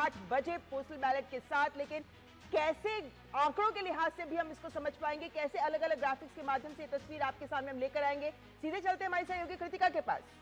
8 बजे postal ballot के साथ। लेकिन कैसे आंकड़ों के लिहाज से भी हम इसको समझ पाएंगे, कैसे अलग अलग ग्राफिक्स के माध्यम से ये तस्वीर आपके सामने हम लेकर आएंगे। सीधे चलते हैं हमारी सहयोगी कृतिका के पास।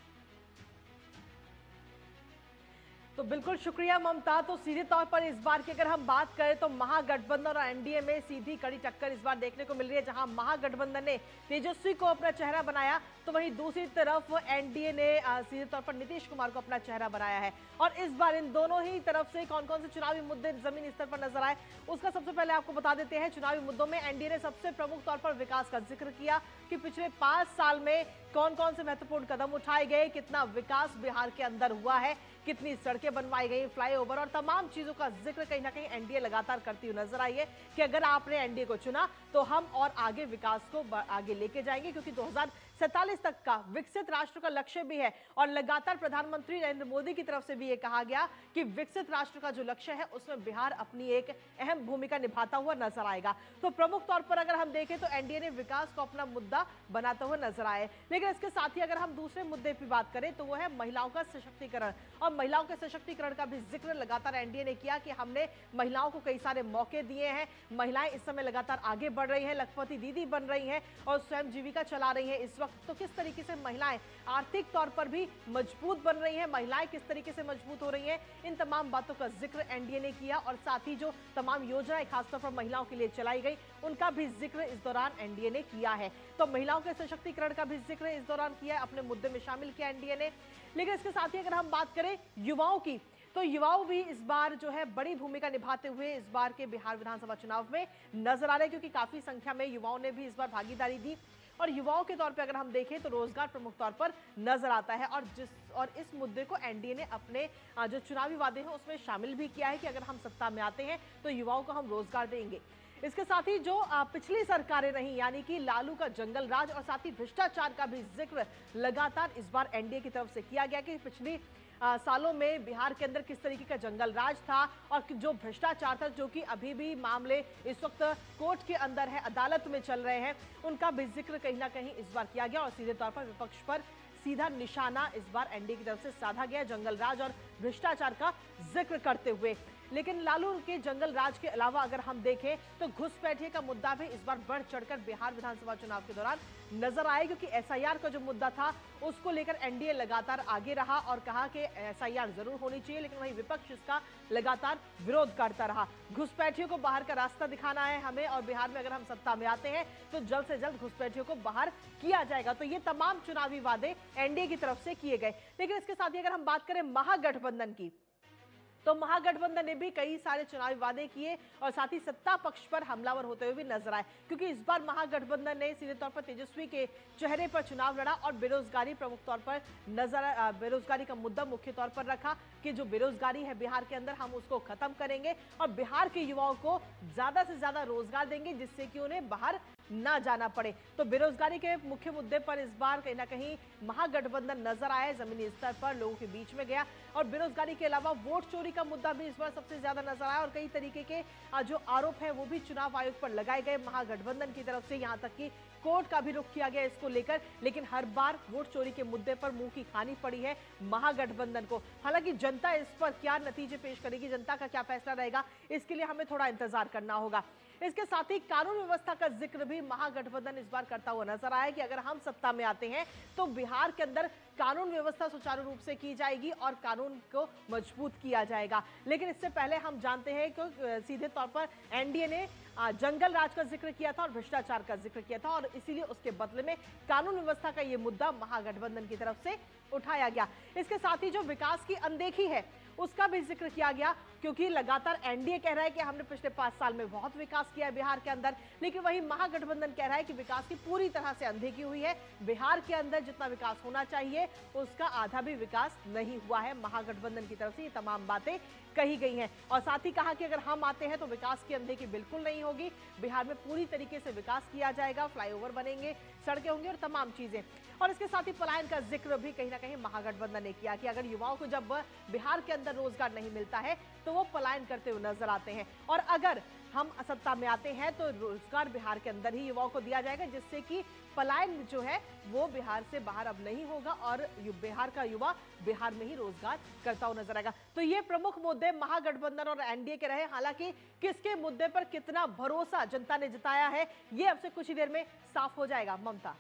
तो बिल्कुल शुक्रिया ममता। तो सीधे तौर पर इस बार की अगर हम बात करें तो महागठबंधन और एनडीए में सीधी कड़ी टक्कर इस बार देखने को मिल रही है। जहां महागठबंधन ने तेजस्वी को अपना चेहरा बनाया तो वहीं दूसरी तरफ एनडीए ने सीधे तौर पर नीतीश कुमार को अपना चेहरा बनाया है। और इस बार इन दोनों ही तरफ से कौन कौन से चुनावी मुद्दे जमीनी स्तर पर नजर आए उसका सबसे पहले आपको बता देते हैं। चुनावी मुद्दों में एनडीए ने सबसे प्रमुख तौर पर विकास का जिक्र किया कि पिछले 5 साल में कौन कौन से महत्वपूर्ण कदम उठाए गए, कितना विकास बिहार के अंदर हुआ है, कितनी सड़कें बनवाई गई, फ्लाईओवर और तमाम चीजों का जिक्र कहीं ना कहीं एनडीए लगातार करती हुई नजर आई है कि अगर आपने एनडीए को चुना तो हम और आगे विकास को आगे लेके जाएंगे, क्योंकि 2047 तक का विकसित राष्ट्र का लक्ष्य भी है। और लगातार प्रधानमंत्री नरेंद्र मोदी की तरफ से भी यह कहा गया कि विकसित राष्ट्र का जो लक्ष्य है उसमें बिहार अपनी एक अहम भूमिका निभाता हुआ नजर आएगा। तो प्रमुख तौर पर अगर हम देखें तो एनडीए ने विकास को अपना मुद्दा बनाता हुआ नजर आए। लेकिन इसके साथ ही अगर हम दूसरे मुद्दे की बात करें तो वो है महिलाओं का सशक्तिकरण। और महिलाओं के सशक्तिकरण का भी जिक्र लगातार एनडीए ने किया कि हमने महिलाओं को कई सारे मौके दिए हैं, महिलाएं इस समय लगातार आगे बढ़ रही हैं, लखपति दीदी बन रही हैं और स्वयं जीविका चला रही हैं इस वक्त। तो किस तरीके से महिलाएं आर्थिक तौर पर भी मजबूत बन रही हैं, महिलाएं किस तरीके से मजबूत हो रही हैं, इन तमाम बातों का जिक्र एनडीए ने किया। और साथ ही जो तमाम योजनाएं खासतौर पर महिलाओं के लिए चलाई गई उनका भी जिक्र इस दौरान एनडीए ने किया है। तो महिलाओं के सशक्तिकरण का भी जिक्र इस दौरान किया है, अपने मुद्दे में शामिल किया एनडीए ने। लेकिन इसके साथ ही अगर हम बात करें युवाओं की तो युवाओं भी इस बार जो है बड़ी भूमिका निभाते हुए इस बार के बिहार विधानसभा चुनाव में नजर आ रहे हैं, क्योंकि काफी संख्या में युवाओं ने भी इस बार भागीदारी दी। और युवाओं के तौर पे अगर हम देखें तो रोजगार प्रमुख तौर पर नजर आता है। और इस मुद्दे को एनडीए ने अपने जो चुनावी वादे हैं उसमें शामिल भी किया है कि अगर हम सत्ता में आते हैं तो युवाओं को हम रोजगार देंगे। इसके साथ ही जो पिछली सरकारें रही यानी कि लालू का जंगल राज और साथ ही भ्रष्टाचार का भी जिक्र लगातार इस बार एनडीए की तरफ से किया गया कि पिछली सालों में बिहार के अंदर किस तरीके का जंगल राज था और जो भ्रष्टाचार था, जो कि अभी भी मामले इस वक्त कोर्ट के अंदर है, अदालत में चल रहे हैं, उनका भी जिक्र कहीं ना कहीं इस बार किया गया। और सीधे तौर पर विपक्ष पर सीधा निशाना इस बार एनडीए की तरफ से साधा गया जंगल राज और भ्रष्टाचार का जिक्र करते हुए। लेकिन लालू के जंगल राज के अलावा अगर हम देखें तो घुसपैठिए का मुद्दा भी इस बार बढ़ चढ़कर बिहार विधानसभा चुनाव के दौरान नजर आए, क्योंकि एसआईआर का जो मुद्दा था उसको लेकर एनडीए लगातार आगे रहा और कहा कि एसआईआर जरूर होनी चाहिए, लेकिन वहीं विपक्ष इसका लगातार विरोध करता रहा। घुसपैठियों को बाहर का रास्ता दिखाना है हमें और बिहार में अगर हम सत्ता में आते हैं तो जल्द से जल्द घुसपैठियों को बाहर किया जाएगा। तो ये तमाम चुनावी वादे एनडीए की तरफ से किए गए। लेकिन इसके साथ ही अगर हम बात करें महागठबंधन की तो महागठबंधन ने भी कई सारे चुनावी वादे किए और साथ ही सत्ता पक्ष पर हमलावर होते हुए भी नजर आए, क्योंकि इस बार महागठबंधन ने सीधे तौर पर तेजस्वी के चेहरे पर चुनाव लड़ा और बेरोजगारी प्रमुख तौर पर बेरोजगारी का मुद्दा मुख्य तौर पर रखा कि जो बेरोजगारी है बिहार के अंदर हम उसको खत्म करेंगे और बिहार के युवाओं को ज्यादा से ज्यादा रोजगार देंगे जिससे कि उन्हें बाहर ना जाना पड़े। तो बेरोजगारी के मुख्य मुद्दे पर इस बार कहीं ना कहीं महागठबंधन नजर आया, जमीनी स्तर पर लोगों के बीच में गया। और बेरोजगारी के अलावा वोट चोरी का मुद्दा भी इस बार सबसे ज्यादा नजर आया और कई तरीके के जो आरोप है वो भी चुनाव आयोग पर लगाए गए महागठबंधन की तरफ से, यहां तक कि कोर्ट का भी रुख किया गया इसको लेकर। लेकिन हर बार वोट चोरी के मुद्दे पर मुंह की खानी पड़ी है महागठबंधन को। हालांकि जनता इस पर क्या नतीजे पेश करेगी, जनता का क्या फैसला रहेगा, इसके लिए हमें थोड़ा इंतजार करना होगा। इसके साथ ही कानून व्यवस्था का जिक्र भी महागठबंधन इस बार करता हुआ नजर आया कि अगर हम सत्ता में आते हैं तो बिहार के अंदर कानून व्यवस्था सुचारू रूप से की जाएगी और कानून को मजबूत किया जाएगा। लेकिन इससे पहले हम जानते हैं कि सीधे तौर पर एनडीए ने जंगल राज का जिक्र किया था और भ्रष्टाचार का जिक्र किया था और इसीलिए उसके बदले में कानून व्यवस्था का यह मुद्दा महागठबंधन की तरफ से उठाया गया। इसके साथ ही जो विकास की अनदेखी है उसका भी जिक्र किया गया, क्योंकि लगातार एनडीए कह रहा है कि हमने पिछले 5 साल में बहुत विकास किया है बिहार के अंदर, लेकिन वही महागठबंधन कह रहा है कि विकास की पूरी तरह से अनदेखी हुई है। बिहार के अंदर जितना विकास होना चाहिए उसका आधा भी विकास नहीं हुआ है। महागठबंधन की तरफ से ये तमाम बातें कही गई हैं और साथ ही कहा कि अगर हम आते हैं तो विकास की अनदेखी बिल्कुल नहीं होगी, बिहार में पूरी तरीके से विकास किया जाएगा, फ्लाईओवर बनेंगे, सड़कें होंगी और तमाम चीजें। और इसके साथ ही पलायन का जिक्र भी कहीं ना कहीं महागठबंधन ने किया कि अगर युवाओं को जब बिहार के अंदर रोजगार नहीं मिलता है तो वो पलायन करते हुए नजर आते हैं और अगर हम सत्ता में आते हैं तो रोजगार बिहार के अंदर ही युवाओं को दिया जाएगा, जिससे कि पलायन जो है वो बिहार से बाहर अब नहीं होगा और बिहार का युवा बिहार में ही रोजगार करता हुआ नजर आएगा। तो ये प्रमुख मुद्दे महागठबंधन और एनडीए के रहे। हालांकि किसके मुद्दे पर कितना भरोसा जनता ने जताया है, ये अब से कुछ ही देर में साफ हो जाएगा। ममता।